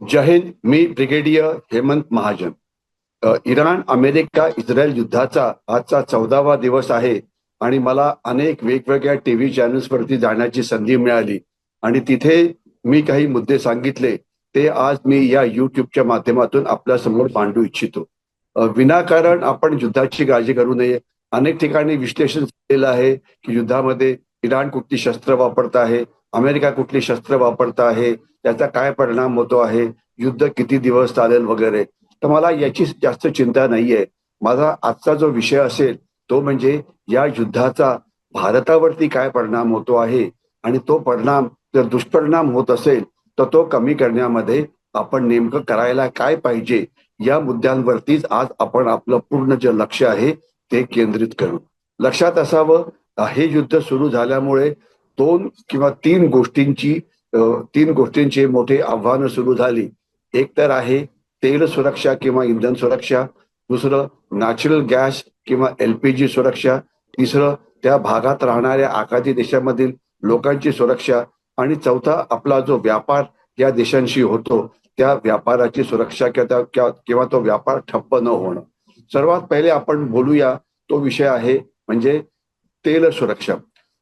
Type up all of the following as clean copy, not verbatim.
जय हिंद. मी ब्रिगेडियर हेमंत महाजन. इराण America Israel युद्धाचा आजचा 14वा दिवस आहे आणि मला अनेक वेगवेगळ्या टीव्ही चॅनल्सवरती जाण्याची संधी मिळाली आणि तिथे मी काही मुद्दे सांगितले ते आज मी या युट्यूबच्या माध्यमातून आपल्या समोर मांडू इच्छितो. विनाकारण आपण युद्धाची काळजी करू नये. अनेक ठिकाणी विश्लेषण केलेलं आहे की युद्धामध्ये इराण कुठली शस्त्र वापरत आहे, अमेरिका कुठली शस्त्र वापरत आहे, त्याचा काय परिणाम होतो आहे, युद्ध किती दिवस चालेल वगैरे. तर मला याची जास्त चिंता नाहीये. माझा आजचा जो विषय असेल तो म्हणजे या युद्धाचा भारतावरती काय परिणाम होतो आहे आणि तो परिणाम जर दुष्परिणाम होत असेल तर तो कमी करण्यामध्ये आपण नेमकं करायला काय पाहिजे या मुद्द्यांवरतीच आज आपण आपलं पूर्ण जे लक्ष आहे ते केंद्रित करू. लक्षात असावं, हे युद्ध सुरू झाल्यामुळे दोन किंवा तीन गोष्टींची मोठी आव्हानं सुरू झाली. एक तर आहे तेल सुरक्षा किंवा इंधन सुरक्षा, दुसरं नॅचरल गॅस किंवा LPG सुरक्षा, तिसरं त्या भागात राहणाऱ्या आखाती देशामधील लोकांची सुरक्षा आणि चौथा आपला जो व्यापार या देशांशी होतो त्या व्यापाराची सुरक्षा किंवा तो व्यापार ठप्प न होणं. सर्वात पहिले आपण बोलूया तो विषय आहे म्हणजे तेल सुरक्षा.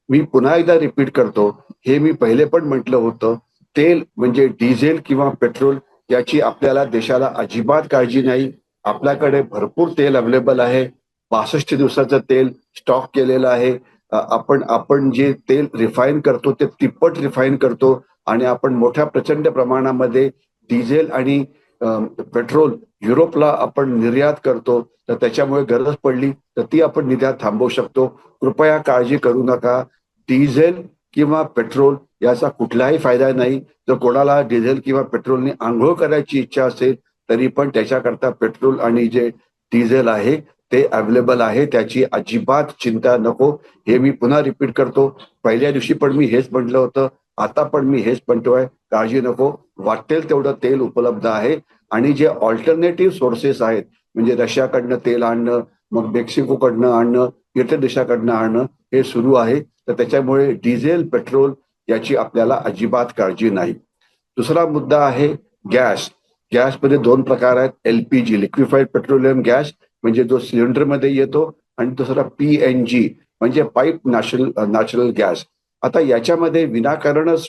मी पुन्हा एकदा रिपीट करतो, हे मी पहिले पण म्हटलं होतं, तेल म्हणजे डिझेल किंवा पेट्रोल याची आपल्याला देशाला अजिबात काळजी नाही. आपल्याकडे भरपूर तेल अवेलेबल आहे. 62 दिवसाचं तेल स्टॉक केलेलं आहे. आपण आपण जे तेल रिफाईन करतो ते तिप्पट रिफाईन करतो आणि आपण मोठ्या प्रचंड प्रमाणामध्ये डिझेल आणि पेट्रोल युरोपला आपण निर्यात करतो. तर त्याच्यामुळे गरज पडली तर ती आपण निर्यात थांबवू शकतो. कृपया काळजी करू नका. डिझेल किंवा पेट्रोल याचा कुठलाही फायदा नाही. जर कोणाला डिझेल किंवा पेट्रोलने आंघोळ करायची इच्छा असेल तरी पण त्याच्याकरता पेट्रोल आणि जे डिझेल आहे ते अवेलेबल आहे. त्याची अजिबात चिंता नको. हे मी पुन्हा रिपीट करतो. पहिल्या दिवशी पण मी हेच म्हटलं होतं, आता पण मी हेच म्हणतोय, काळजी नको. वाटेल तेवढं तेल उपलब्ध आहे आणि जे ऑल्टरनेटिव्ह सोर्सेस आहेत म्हणजे रशियाकडनं तेल आणणं, मग मेक्सिकोकडनं आणणं, इतर देशाकडनं आणणं हे सुरू आहे. तर त्याच्यामुळे डिझेल पेट्रोल याची आपल्याला अजिबात काळजी नाही. दुसरा मुद्दा आहे गॅस. गॅसमध्ये दोन प्रकार आहेत. LPG लिक्विफाईड पेट्रोलियम गॅस म्हणजे जो सिलेंडरमध्ये येतो आणि दुसरा PNG म्हणजे पाईप नॅचरल गॅस. आता याच्यामध्ये विनाकारणच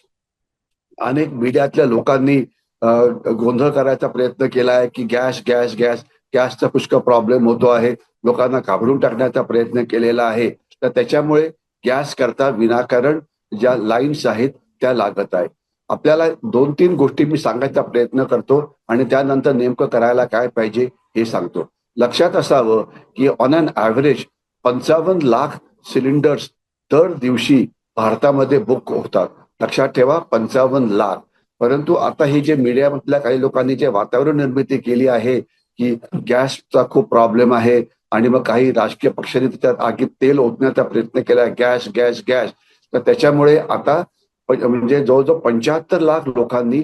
अनेक मीडियातल्या लोकांनी गोंधळ करायचा प्रयत्न केला आहे की गॅस गॅस गॅस गॅसचा पुष्कळ प्रॉब्लेम होतो आहे. लोकांना घाबरून टाकण्याचा प्रयत्न केलेला आहे. तर त्याच्यामुळे गॅस करता विनाकारण ज्या लाईन्स आहेत त्या लागत आहेत. आपल्याला 2-3 गोष्टी मी सांगायचा प्रयत्न करतो आणि त्यानंतर नेमकं करायला काय पाहिजे हे सांगतो. लक्षात असावं की on an average 55 lakh cylinders दर दिवशी भारतामध्ये बुक होतात. लक्षात ठेवा, 55 लाख. परंतु आता हे जे मीडियामधल्या काही लोकांनी जे वातावरण निर्मिती केली आहे की गॅसचा खूप प्रॉब्लेम आहे आणि मग काही राजकीय पक्षांनी त्याच्यात आगीत तेल ओतण्याचा प्रयत्न केला, गॅस गॅस गॅस. तर त्याच्यामुळे आता म्हणजे जवळजवळ 75 लाख लोकांनी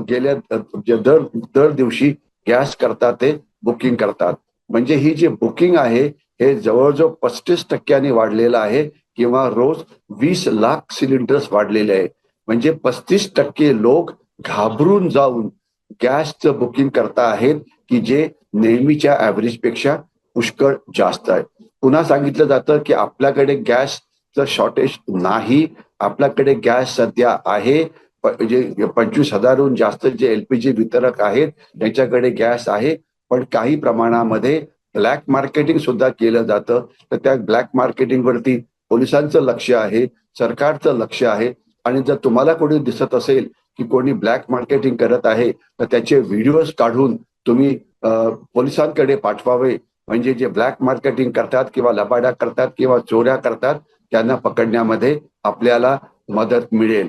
गेल्या दर दर दिवशी गॅस करतात ते बुकिंग करतात. म्हणजे ही जी बुकिंग आहे हे जवळजवळ 35% वाढलेलं आहे किंवा रोज 20 लाख सिलेंडर्स वाढलेले आहे. म्हणजे 35% लोक घाबरून जाऊन गॅसचं बुकिंग करता आहेत की जे नेहमीच्या ऍव्हरेज पेक्षा पुष्कळ जास्त आहे. पुन्हा सांगितलं जातं की आपल्याकडे गॅसचं शॉर्टेज नाही. आपल्याकडे गॅस सध्या आहे. जे 25,000हून जास्त जे LPG वितरक आहेत त्यांच्याकडे गॅस आहे. पण काही प्रमाणामध्ये ब्लॅक मार्केटिंग सुद्धा केलं जातं. तर त्या ब्लॅक मार्केटिंग वरती पोलिसांचं लक्ष आहे, सरकारचं लक्ष आहे. आणि जर तुम्हाला कोणी दिसत असेल की कोणी ब्लॅक मार्केटिंग करत आहे तर त्याचे व्हिडिओज काढून तुम्ही पोलिसांकडे पाठवावे. म्हणजे जे ब्लॅक मार्केटिंग करतात किंवा लबाड्या करतात किंवा चोऱ्या करतात त्यांना पकडण्यामध्ये आपल्याला मदत मिळेल.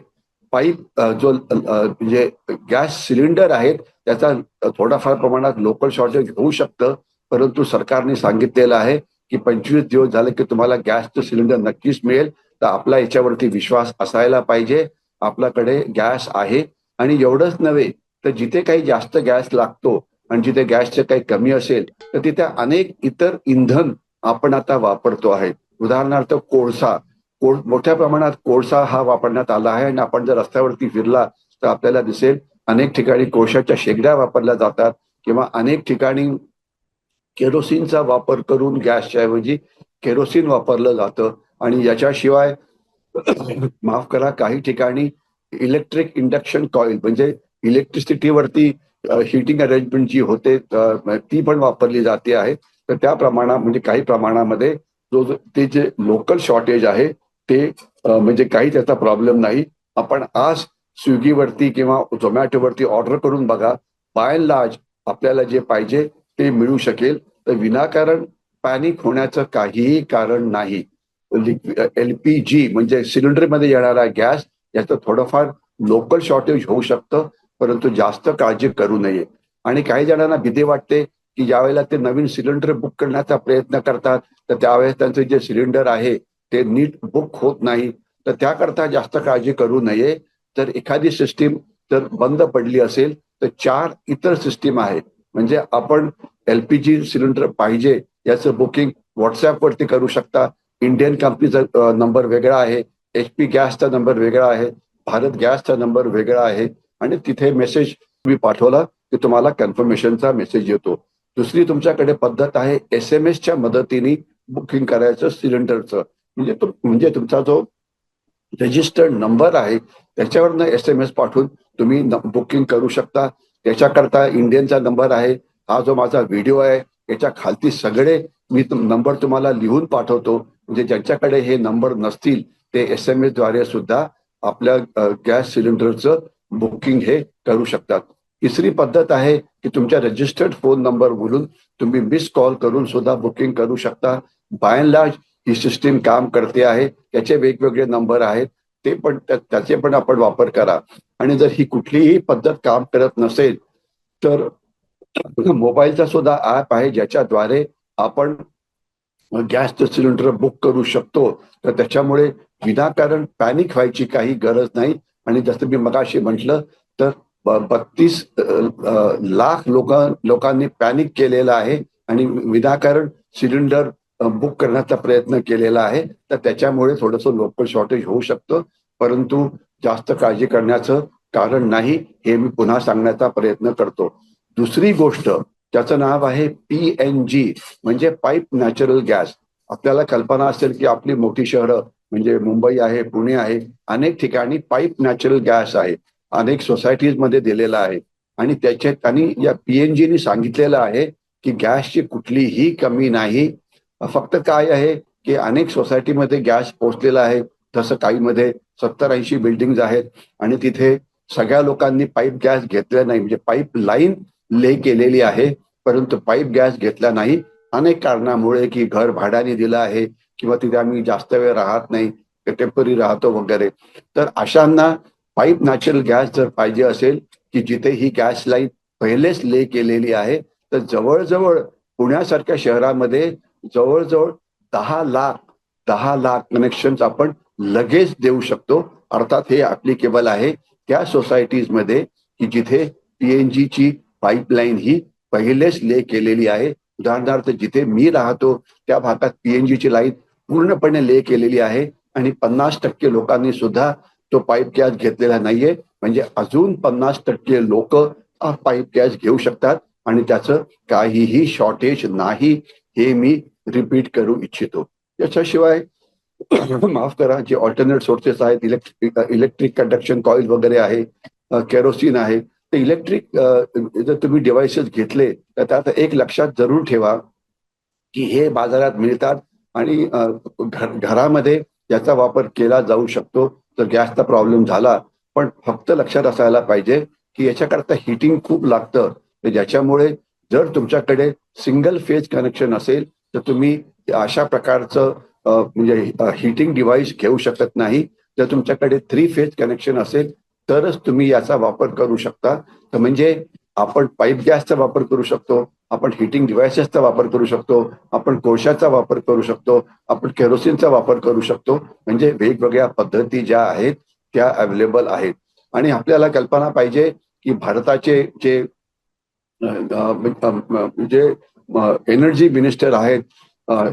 पाईप जो म्हणजे गॅस सिलेंडर आहेत त्याचा थोडाफार प्रमाणात लोकल शॉर्टेज होऊ शकतं. परंतु सरकारने सांगितलेलं आहे की 25 दिवस झाले की तुम्हाला गॅसचं सिलेंडर नक्कीच मिळेल. तर आपला याच्यावरती विश्वास असायला पाहिजे. आपल्याकडे गॅस आहे आणि एवढंच नव्हे तर जिथे काही जास्त गॅस लागतो आणि जिथे गॅसचे काही कमी असेल तर तिथे अनेक इतर इंधन आपण आता वापरतो आहे. उदाहरणार्थ कोळसा. मोठ्या प्रमाणात कोळसा हा वापरण्यात आला आहे आणि आपण जर रस्त्यावरती फिरला तर आपल्याला दिसेल अनेक ठिकाणी कोळशाच्या शेगड्या वापरल्या जातात किंवा अनेक ठिकाणी केरोसिनचा वापर करून गॅसच्या ऐवजी केरोसिन वापरलं जातं. आणि याच्याशिवाय माफ करा, काही ठिकाणी इलेक्ट्रिक इंडक्शन कॉईल म्हणजे इलेक्ट्रिसिटीवरती हीटिंग अरेंजमेंट जी होते ती पण वापरली जाते आहे. तर त्या प्रमाणात म्हणजे काही प्रमाणामध्ये ते जे लोकल शॉर्टेज आहे ते म्हणजे काही त्याचा प्रॉब्लेम नाही. आपण आज स्विगीवरती किंवा झोमॅटोवरती ऑर्डर करून बघा, बाय अँड लार्ज आपल्याला जे पाहिजे ते मिळू शकेल. तर विनाकारण पॅनिक होण्याचं काहीही कारण नाही. LPG म्हणजे सिलेंडरमध्ये येणारा गॅस, याचं थोडंफार लोकल शॉर्टेज होऊ शकतं, परंतु जास्त काळजी करू नये. आणि काही जणांना भीती वाटते की ज्यावेळेला ते नवीन सिलेंडर बुक करण्याचा प्रयत्न करतात तर त्यावेळेस त्यांचं जे सिलेंडर आहे ते नीट बुक होत नाही. तर त्याकरता जास्त काळजी करू नये. तर एखादी सिस्टीम जर बंद पडली असेल तर 4 इतर सिस्टीम आहेत. म्हणजे आपण LPG सिलेंडर पाहिजे याचं बुकिंग व्हॉट्सअपवरती करू शकता. इंडियन कंपनीचा नंबर वेगळा आहे, HP गॅसचा नंबर वेगळा आहे, भारत गॅसचा नंबर वेगळा आहे आणि तिथे मेसेज तुम्ही पाठवला की तुम्हाला कन्फर्मेशनचा मेसेज येतो. दुसरी तुमच्याकडे पद्धत आहे SMS च्या मदतीने बुकिंग करायचं सिलेंडरचं. म्हणजे तुमचा जो रजिस्टर्ड नंबर आहे त्याच्यावरनं SMS पाठवून तुम्ही बुकिंग करू शकता. त्याच्याकरता इंडियनचा नंबर आहे. हा जो माझा व्हिडिओ आहे याच्या खालती सगळे मी नंबर तुम्हाला लिहून पाठवतो. म्हणजे ज्यांच्याकडे हे नंबर नसतील ते SMS द्वारे सुद्धा आपल्या गॅस सिलेंडरचं बुकिंग हे करू शकतात. तिसरी पद्धत आहे की तुमच्या रजिस्टर्ड फोन नंबरवरून तुम्ही मिस कॉल करून सुद्धा बुकिंग करू शकता. बाय अँड लार्ज ही सिस्टीम काम करते आहे. त्याचे वेगवेगळे नंबर आहेत, ते पण त्याचे पण आपण वापर करा. आणि जर ही कुठलीही पद्धत काम करत नसेल तर मोबाईलचा सुद्धा ऍप आहे ज्याच्याद्वारे आपण गॅसचं सिलेंडर बुक करू शकतो. तर त्याच्यामुळे विनाकारण पॅनिक व्हायची काही गरज नाही. आणि जसं मी मगाशी म्हटलं तर 32 लाख लोकांनी पॅनिक केलेला आहे आणि विनाकारण सिलेंडर बुक करण्याचा प्रयत्न केलेला आहे. तर त्याच्यामुळे थोडंसं लोकल शॉर्टेज होऊ शकतं, परंतु जास्त काळजी करण्याचं कारण नाही, हे मी पुन्हा सांगण्याचा प्रयत्न करतो. दुसरी गोष्ट त्याचं नाव आहे PNG म्हणजे पाईप नॅचरल गॅस. आपल्याला कल्पना असेल की आपली मोठी शहरं म्हणजे मुंबई आहे, पुणे आहे, अनेक ठिकाणी पाईप नॅचरल गॅस आहे, अनेक सोसायटीज मध्ये दिलेला आहे. आणि त्यांनी या PNGने सांगितलेलं आहे की गॅसची कुठलीही कमी नाही. फक्त काय आहे की अनेक सोसायटीमध्ये गॅस पोहोचलेला आहे. तसं काही मध्ये 70-80 बिल्डिंग आहेत आणि तिथे सगळ्या लोकांनी पाईप गॅस घेतला नाही, म्हणजे पाईप लाईन ले केलेली आहे परंतु पाईप गॅस घेतला नाही. अनेक कारणामुळे की घर भाड्याने दिलं आहे किंवा तिथे आम्ही जास्त वेळ राहत नाही, टेम्पररी राहतो वगैरे. तर अशांना पाईप नॅचरल गॅस जर पाहिजे असेल की जिथे ही गॅस लाईन पहिलेच ले केलेली आहे, तर जवळजवळ पुण्यासारख्या शहरामध्ये जवळजवळ 10 लाख कनेक्शन आपण लगेच देऊ शकतो. अर्थात हे ऍप्लिकेबल आहे त्या सोसायटीज मध्ये की जिथे PNG ची पाईपलाईन ही पहिलेच ले केलेली आहे. उदाहरणार्थ जिथे मी राहतो त्या भागात PNG ची लाईन पूर्णपणे ले केलेली आहे आणि 50% लोकांनी सुद्धा तो पाईप गॅस घेतलेला नाहीये. म्हणजे अजून 50% लोक हा पाईप गॅस घेऊ शकतात आणि त्याचं काहीही शॉर्टेज नाही, हे मी रिपीट करू इच्छितो. याच्याशिवाय माफ करा, जे ऑल्टरनेट सोर्सेस आहेत, इलेक्ट्रिक कंडक्शन कॉईल वगैरे आहे, केरोसिन आहे. तर इलेक्ट्रिक जर तुम्ही डिव्हाइसेस घेतले तर त्यात एक लक्षात जरूर ठेवा की हे बाजारात मिळतात आणि घरामध्ये याचा वापर केला जाऊ शकतो जर गॅसचा प्रॉब्लेम झाला. पण फक्त लक्षात असायला पाहिजे की याच्याकरता हिटिंग खूप लागतं. तर ज्याच्यामुळे जर तुमच्याकडे सिंगल फेज कनेक्शन असेल तर तुम्ही अशा प्रकारचं म्हणजे हिटिंग डिव्हाइस घेऊ शकत नाही. जर तुमच्याकडे 3 फेज कनेक्शन असेल तरच तुम्ही याचा वापर करू शकता. तर म्हणजे आपण पाईप गॅसचा वापर करू शकतो, आपण हिटिंग डिव्हाइसेसचा वापर करू शकतो, आपण कोळशाचा वापर करू शकतो, आपण केरोसिनचा वापर करू शकतो. म्हणजे वेगवेगळ्या पद्धती ज्या आहेत त्या अवेलेबल आहेत. आणि आपल्याला कल्पना पाहिजे की भारताचे जे म्हणजे एनर्जी मिनिस्टर आहेत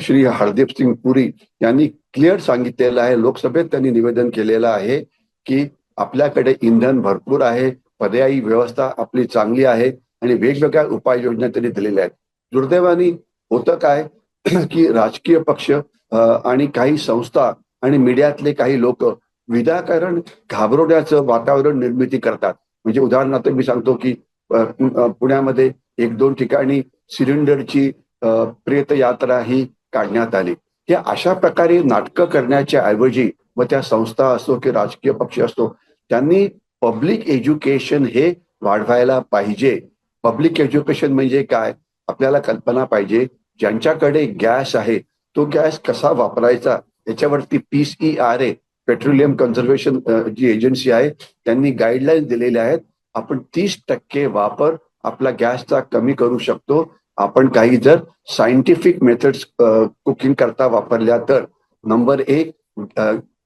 श्री हरदीप सिंग पुरी यांनी क्लिअर सांगितलेलं आहे, लोकसभेत त्यांनी निवेदन केलेलं आहे की आपल्याकडे इंधन भरपूर आहे, पर्यायी व्यवस्था आपली चांगली आहे आणि वेगवेगळ्या उपाययोजना त्यांनी दिलेल्या आहेत. दुर्दैवाने होतं काय की राजकीय पक्ष आणि काही संस्था आणि मीडियातले काही लोक विनाकारण घाबरवण्याचं वातावरण निर्मिती करतात. म्हणजे उदाहरणार्थ मी सांगतो की पुण्यामध्ये एक दोन ठिकाणी सिलेंडरची प्रेत यात्रा ही काढण्यात आली. हे अशा प्रकारे नाटकं करण्याच्या ऐवजी व त्या संस्था असो की राजकीय पक्ष असतो त्यांनी पब्लिक एज्युकेशन हे वाढवायला पाहिजे. पब्लिक एज्युकेशन म्हणजे काय आपल्याला कल्पना पाहिजे. ज्यांच्याकडे गॅस आहे तो गॅस कसा वापरायचा याच्यावरती PCRA पेट्रोलियम कन्झर्वेशन जी एजन्सी आहे त्यांनी गाईडलाईन दिलेल्या आहेत. आपण 30% वापर आपला गॅसचा कमी करू शकतो. आपण काही जर सायंटिफिक मेथड्स कुकिंग करता वापरल्या तर. नंबर एक,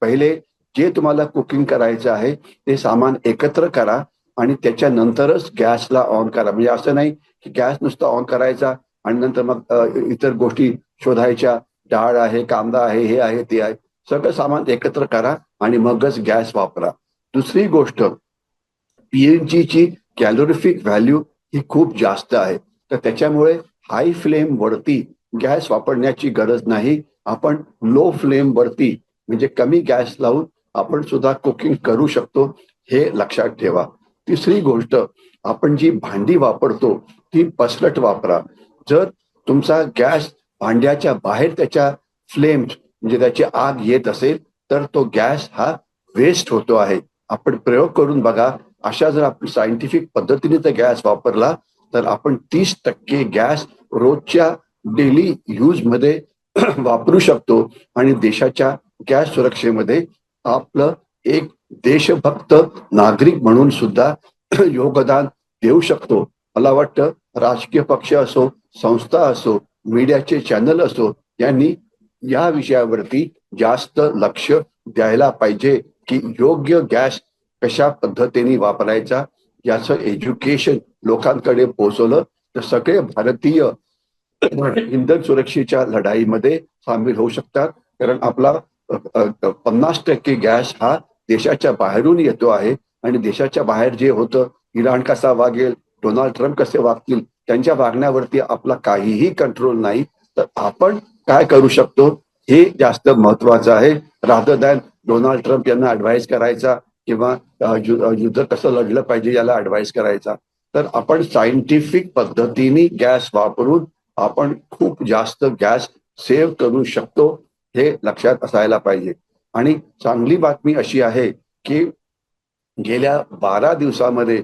पहिले जे तुम्हाला कुकिंग करायचं आहे ते सामान एकत्र करा आणि त्याच्यानंतरच गॅसला ऑन करा. म्हणजे असं नाही की गॅस नुसता ऑन करायचा आणि नंतर मग इतर गोष्टी शोधायच्या. डाळ आहे, कांदा आहे, हे आहे, ते आहे, सगळं सामान एकत्र करा आणि मगच गॅस वापरा. दुसरी गोष्ट, PNG ची कॅलोरिफिक व्हॅल्यू ही खूप जास्त आहे. तर त्याच्यामुळे हाय फ्लेम वरती गॅस वापरण्याची गरज नाही. आपण लो फ्लेम वरती म्हणजे कमी गॅस लावून आपण सुद्धा कुकिंग करू शकतो, हे लक्षात ठेवा. तिसरी गोष्ट, आपण जी भांडी वापरतो ती पसरट वापरा. जर तुमचा गॅस भांड्याच्या बाहेर त्याच्या फ्लेम्स म्हणजे त्याची आग येत असेल तर तो गॅस हा वेस्ट होतो आहे. आपण प्रयोग करून बघा. अशा जर आपण सायंटिफिक पद्धतीने तर गॅस वापरला तर आपण 30% गॅस रोजच्या डेली यूज मध्ये वापरू शकतो आणि देशाच्या गॅस सुरक्षेमध्ये आपलं एक देशभक्त नागरिक म्हणून सुद्धा योगदान देऊ शकतो. मला वाटतं राजकीय पक्ष असो, संस्था असो, मीडियाचे चॅनल असो, यांनी या विषयावरती जास्त लक्ष द्यायला पाहिजे की योग्य गॅस कशा पद्धतीने वापरायचा याचं एज्युकेशन लोकांकडे पोहोचवलं तर सगळे भारतीय इंधन सुरक्षेच्या लढाईमध्ये सामील होऊ शकतात. कारण आपला 50% गॅस हा देशाच्या बाहेरून येतो आहे आणि देशाच्या बाहेर जे होतं, इराण कसा वागेल, डोनाल्ड ट्रम्प कसे वागतील, त्यांच्या वागण्यावरती आपला काहीही कंट्रोल नाही. तर आपण काय करू शकतो हे जास्त महत्वाचं आहे. रादर दॅन डोनाल्ड ट्रम्प यांना ऍडवाइस करायचा किंवा युद्ध कसं लढलं पाहिजे याला ऍडवाइस करायचा. तर आपण सायंटिफिक पद्धतीने गॅस वापरून आपण खूप जास्त गॅस सेव्ह करू शकतो, हे लक्षात असायला पाहिजे. आणि चांगली बातमी अशी आहे की गेल्या 12 दिवसामध्ये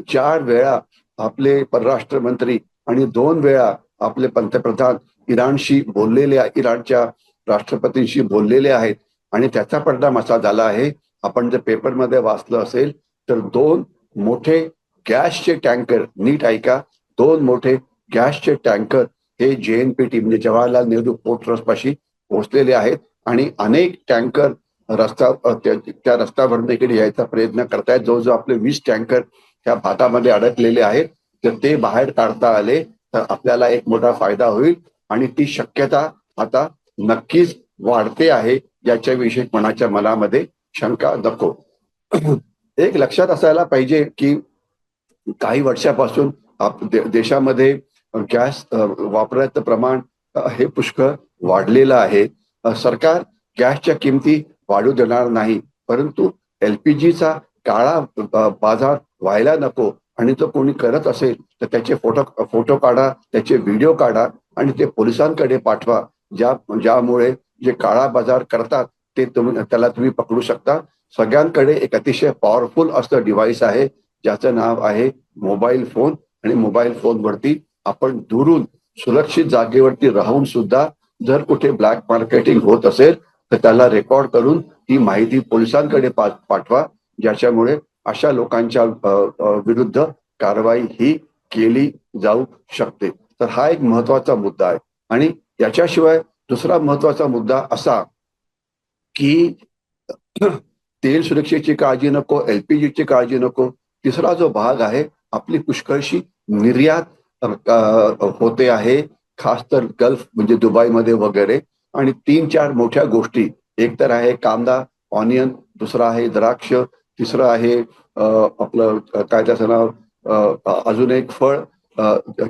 4 वेळा आपले परराष्ट्र मंत्री आणि 2 वेळा आपले पंतप्रधान इराणशी बोललेले, इराणच्या राष्ट्रपतींशी बोललेले आहेत. आणि त्याचा परिणाम असा झाला आहे, आपण जर पेपरमध्ये वाचलं असेल तर 2 मोठे गॅसचे टँकर, नीट ऐका, 2 मोठे गॅसचे टँकर हे JNPT म्हणजे जवाहरलाल नेहरू पोर्ट ट्रस्ट पाशी पोहोचलेले आहेत आणि अनेक टँकर त्या रस्त्यावरून इकडे यायचा प्रयत्न करतायत. जवळजवळ आपले 20 टँकर त्या भागामध्ये अडकलेले आहेत. तर ते बाहेर काढता आले तर आपल्याला एक मोठा फायदा होईल आणि ती शक्यता आता नक्कीच वाढते आहे, याच्याविषयी कोणाच्या मनामध्ये शंका नको. एक लक्षात असायला पाहिजे की काही वर्षापासून देशामध्ये गॅस वापराचं प्रमाण हे पुष्कळ वाढलेलं आहे. सरकार गॅसच्या किमती वाढू देणार नाही, परंतु LPGचा काळा बाजार व्हायला नको आणि तो कोणी करत असेल तर त्याचे फोटो काढा, त्याचे व्हिडिओ काढा आणि ते पोलिसांकडे पाठवा. ज्यामुळे जे काळा बाजार करतात ते त्याला तुम्ही पकडू शकता. सगळ्यांकडे एक अतिशय पॉवरफुल असं डिव्हाइस आहे ज्याचं नाव आहे मोबाईल फोन. आणि मोबाईल फोनवरती आपण दुरून सुरक्षित जागेवरती राहून सुद्धा जर कुठे ब्लॅक मार्केटिंग होत असेल तर त्याला रेकॉर्ड करून ती माहिती पोलिसांकडे पाठवा, ज्याच्यामुळे अशा लोकांच्या विरुद्ध कारवाई ही केली जाऊ शकते. तर हा एक महत्वाचा मुद्दा आहे. आणि याच्याशिवाय दुसरा महत्वाचा मुद्दा असा की तेल सुरक्षेची काळजी नको, LPGची काळजी नको. तिसरा जो भाग आहे, आपली पुष्कळशी निर्यात होते आहे, खास तर गल्फ म्हणजे दुबईमध्ये वगैरे. आणि 3-4 मोठ्या गोष्टी, एक तर आहे कांदा, ऑनियन, दुसरा आहे द्राक्ष, तिसरं आहे आपलं काय त्याचं नाव, अजून एक फळ,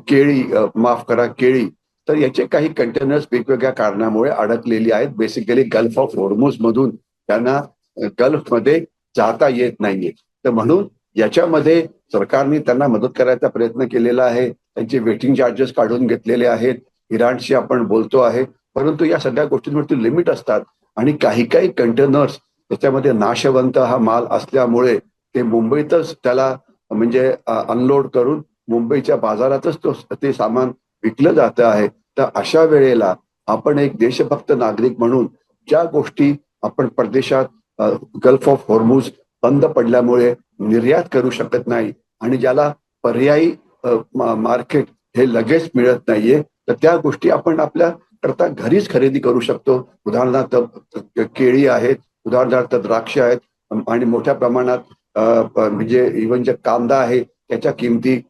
केळी, माफ करा, केळी. तर याचे काही कंटेनर्स वेगवेगळ्या कारणामुळे अडकलेली आहेत. बेसिकली गल्फ ऑफ होर्मुझ मधून त्यांना गल्फमध्ये जाता येत नाहीये. तर म्हणून याच्यामध्ये सरकारने त्यांना मदत करायचा प्रयत्न केलेला आहे. त्यांचे वेटिंग चार्जेस काढून घेतलेले आहेत. इराणशी आपण बोलतो आहे, परंतु या सगळ्या गोष्टींवरती लिमिट असतात आणि काही काही कंटेनर्स त्याच्यामध्ये नाशवंत हा माल असल्यामुळे ते मुंबईतच त्याला म्हणजे अनलोड करून मुंबईच्या बाजारातच ते सामान विकलं जातं आहे. तर अशा वेळेला आपण एक देशभक्त नागरिक म्हणून ज्या गोष्टी आपण परदेशात गल्फ ऑफ होर्मुझ बंद पडल्यामुळे निर्यात करू शकत नाही आणि ज्याला पर्यायी मार्केट हे लगेच मिळत नाहीये, तर त्या गोष्टी आपण आपल्या करता घरीच खरेदी करू शकतो. उदाहरणार्थ केळी आहेत, उदाहरणार्थ द्राक्ष आहेत आणि मोठ्या प्रमाणात म्हणजे इव्हन जे कांदा आहे त्याच्या किमती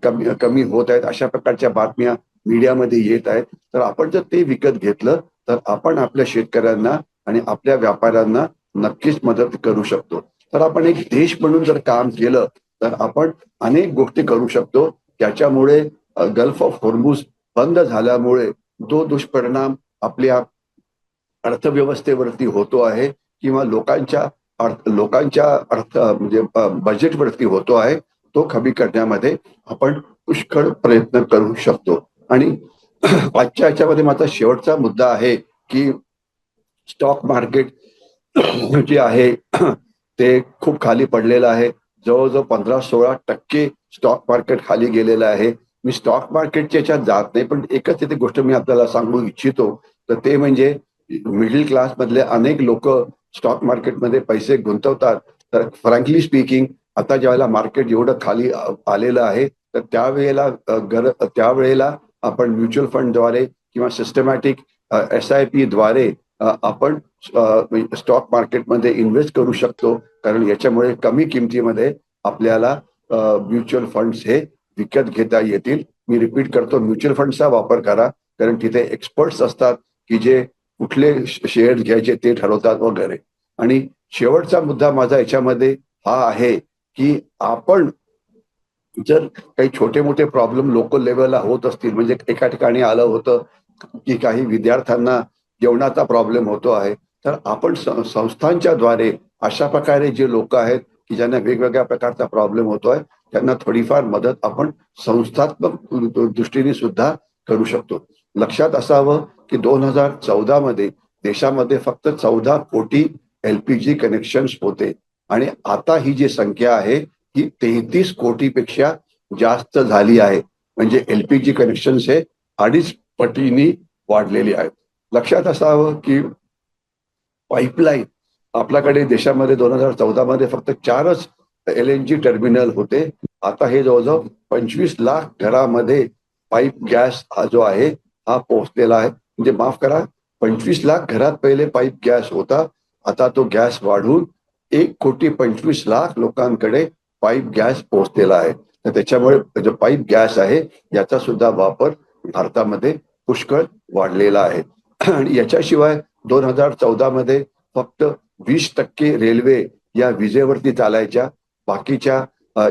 कमी कमी होत आहेत. अशा प्रकारच्या बातम्या मीडियामध्ये येत आहेत. तर आपण जर ते विकत घेतलं तर आपण आपल्या शेतकऱ्यांना आणि आपल्या व्यापाऱ्यांना नक्कीच मदत करू शकतो. तर आपण एक देश म्हणून जर काम केलं तर आपण अनेक गोष्टी करू शकतो. त्याच्यामुळे गल्फ ऑफ होर्मुझ बंद झाल्यामुळे जो दुष्परिणाम आपल्या अर्थव्यवस्थेवरती होतो आहे किंवा लोकांच्या अर्थ म्हणजे बजेटवरती होतो आहे, तो कमी करण्यामध्ये आपण पुष्कळ प्रयत्न करू शकतो. आणि आजच्या याच्यामध्ये माझा शेवटचा मुद्दा आहे की स्टॉक मार्केट जे आहे ते खूप खाली पडलेलं आहे. जवळजवळ 15-16% स्टॉक मार्केट खाली गेलेलं आहे. मी स्टॉक मार्केटच्या याच्यात जात नाही, पण एकच इथे गोष्ट मी आपल्याला सांगू इच्छितो, तर ते म्हणजे मिडल क्लास मधले अनेक लोक स्टॉक मार्केटमध्ये पैसे गुंतवतात. तर फ्रँकली स्पीकिंग, आता ज्यावेळेला मार्केट एवढं खाली आलेलं आहे, तर त्यावेळेला आपण म्युच्युअल फंडद्वारे किंवा सिस्टमॅटिक SIP द्वारे आपण स्टॉक मार्केटमध्ये इन्व्हेस्ट करू शकतो. कारण याच्यामुळे कमी किमतीमध्ये आपल्याला म्युच्युअल फंड्स हे विकत घेता येतील. मी रिपीट करतो, म्युच्युअल फंडचा वापर करा, कारण तिथे एक्सपर्ट्स असतात की जे कुठले शेअर घ्यायचे ते ठरवतात वगैरे. आणि शेवटचा मुद्दा माझा याच्यामध्ये हा आहे की आपण जर काही छोटे मोठे प्रॉब्लेम लोकल लेवलला होत असतील, म्हणजे एका ठिकाणी आलं होतं की काही विद्यार्थ्यांना जेवणाचा प्रॉब्लेम होतो आहे, तर आपण संस्थांच्या द्वारे अशा प्रकारे जे लोक आहेत की ज्यांना वेगवेगळ्या प्रकारचा प्रॉब्लेम होतोय त्यांना थोडीफार मदत आपण संस्थात्मक दृष्टीने सुद्धा करू शकतो. लक्षात असावं की 2014 मध्ये देशामध्ये फक्त 14 कोटी LPG कनेक्शन्स होते आणि आता ही जी संख्या आहे ही 33 कोटीपेक्षा जास्त झाली आहे. म्हणजे LPG कनेक्शन्स हे 2.5 पटीने वाढलेली आहेत. लक्षात असावं की पाईपलाईन आपल्याकडे देशामध्ये 2014 मध्ये फक्त 4च LNG टर्मिनल होते. आता हे जवळजवळ 25 लाख घरामध्ये पाईप गॅस हा जो आहे हा पोहोचलेला आहे. म्हणजे माफ करा, 25 लाख घरात पहिले पाईप गॅस होता, आता तो गॅस वाढून 1,25,00,000 लोकांकडे पाईप गॅस पोहोचलेला आहे. तर त्याच्यामुळे जो पाईप गॅस आहे याचा सुद्धा वापर भारतामध्ये पुष्कळ वाढलेला आहे. आणि याच्याशिवाय 2014 मध्ये फक्त 20% रेल्वे या विजेवरती चालायच्या, बाकीच्या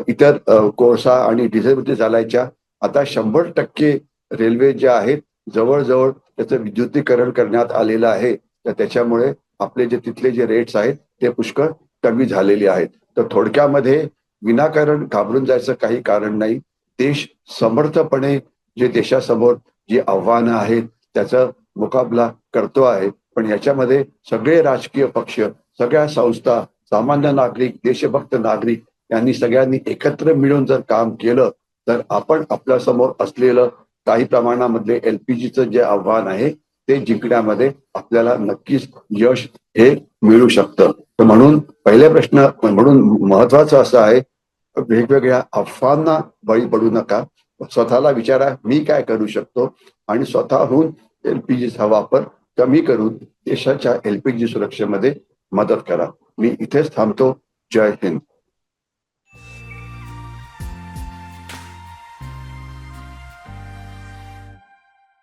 इतर कोळसा आणि डिझेलवरती चालायच्या. आता 100% रेल्वे ज्या आहेत जवळजवळ त्याचं विद्युतीकरण करण्यात आलेलं आहे. तर त्याच्यामुळे आपले जे तिथले जे रेट्स आहेत ते पुष्कळ कमी झालेले आहेत. तर थोडक्यामध्ये विनाकारण घाबरून जायचं काही कारण नाही. देश समर्थपणे जे देशासमोर जी आव्हानं आहेत त्याचा मुकाबला करतो आहे, पण याच्यामध्ये सगळे राजकीय पक्ष, सगळ्या संस्था, सामान्य नागरिक, देशभक्त नागरिक यांनी सगळ्यांनी एकत्र मिळून जर काम केलं तर आपण आपल्या समोर असलेलं काही प्रमाणामध्ये LPGचं जे आव्हान आहे ते जिंकण्यामध्ये आपल्याला नक्कीच यश हे मिळू शकतं. तर म्हणून पहिले प्रश्न म्हणून महत्वाचं असं आहे, वेगवेगळ्या अफवांना बळी पडू नका. स्वतःला विचारा मी काय करू शकतो आणि स्वतःहून LPGचा वापर कमी करून देशाच्या LPG सुरक्षेमध्ये मदत करा. मी इथेच थांबतो. जय हिंद.